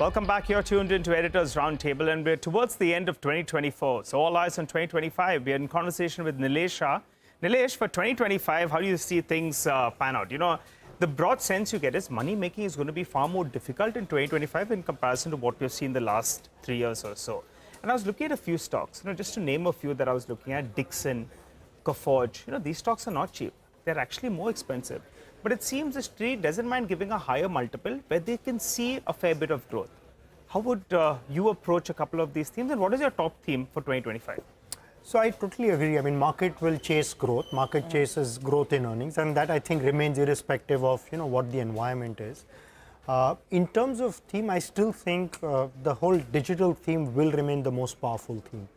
Welcome back. You're tuned into Editors Roundtable, and we're towards the end of 2024. So all eyes on 2025. We're in conversation with Nilesh Shah. Nilesh, for 2025, how do you see things pan out? You know, the broad sense you get is money making is going to be far more difficult in 2025 in comparison to what we've seen the last 3 years or so. And I was looking at a few stocks, just to name a few that I was looking at, Dixon, Coforge. These stocks are not cheap. They're actually more expensive. But it seems the street doesn't mind giving a higher multiple where they can see a fair bit of growth. How would you approach a couple of these themes, and what is your top theme for 2025? So I totally agree. I mean, market will chase growth. Market chases growth in earnings, and that I think remains irrespective of what the environment is. In terms of theme, I still think the whole digital theme will remain the most powerful theme.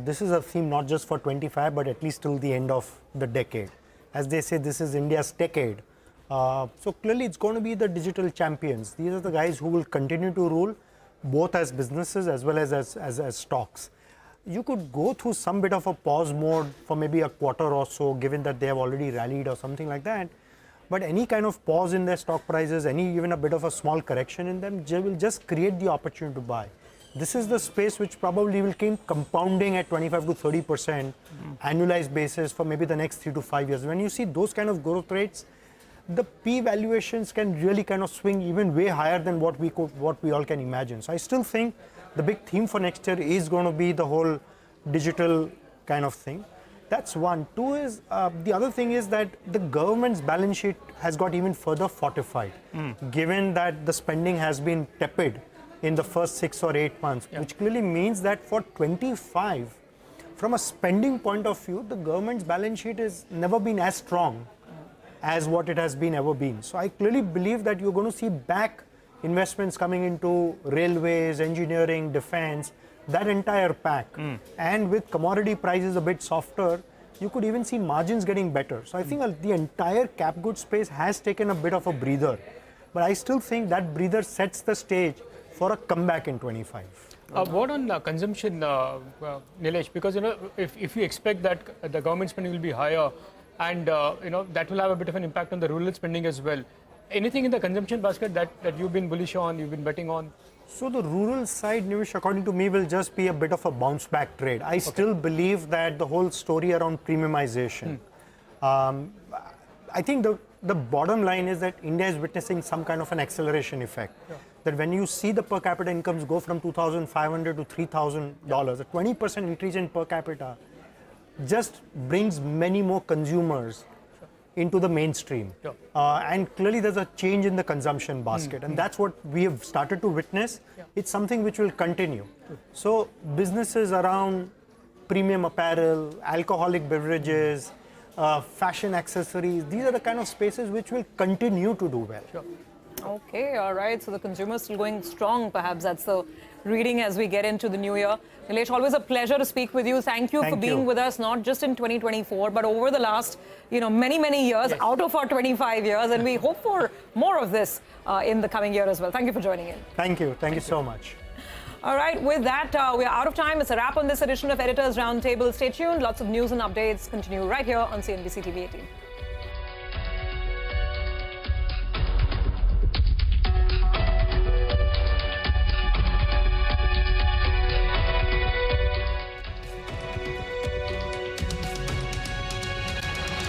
This is a theme not just for 25, but at least till the end of the decade. As they say, this is India's decade. So clearly it's going to be the digital champions. These are the guys who will continue to rule, both as businesses as well as stocks. You could go through some bit of a pause mode for maybe a quarter or so, given that they have already rallied or something like that. But any kind of pause in their stock prices, even a bit of a small correction in them, will just create the opportunity to buy. This is the space which probably will keep compounding at 25 to 30% annualized basis for maybe the next 3 to 5 years. When you see those kind of growth rates, the P valuations can really kind of swing even way higher than what we all can imagine. So I still think the big theme for next year is going to be the whole digital kind of thing. That's one. Two is, the other thing is that the government's balance sheet has got even further fortified, given that the spending has been tepid in the first 6 or 8 months, which clearly means that for 25, from a spending point of view, the government's balance sheet has never been as strong as what it has ever been. So I clearly believe that you're going to see back investments coming into railways, engineering, defense, that entire pack. And with commodity prices a bit softer, you could even see margins getting better. So I think the entire cap goods space has taken a bit of a breather. But I still think that breather sets the stage for a comeback in 25. What on consumption, Nilesh? Because if you expect that the government spending will be higher, and that will have a bit of an impact on the rural spending as well. Anything in the consumption basket that you've been bullish on, you've been betting on? So the rural side, Nilesh, according to me, will just be a bit of a bounce back trade. I still believe that the whole story around premiumization. I think the bottom line is that India is witnessing some kind of an acceleration effect. That when you see the per capita incomes go from $2,500 to $3,000, a 20% increase in per capita just brings many more consumers into the mainstream. And clearly there's a change in the consumption basket. And that's what we have started to witness. It's something which will continue. So businesses around premium apparel, alcoholic beverages, fashion accessories, these are the kind of spaces which will continue to do well. Okay, all right. So the consumer still going strong, perhaps that's the reading as we get into the new year. Nilesh, always a pleasure to speak with you. Thank you for being with us, not just in 2024, but over the last, many years, out of our 25 years. And we hope for more of this in the coming year as well. Thank you for joining in. Thank you. Thank you so much. All right, with that, we are out of time. It's a wrap on this edition of Editors Roundtable. Stay tuned. Lots of news and updates continue right here on CNBC-TV18.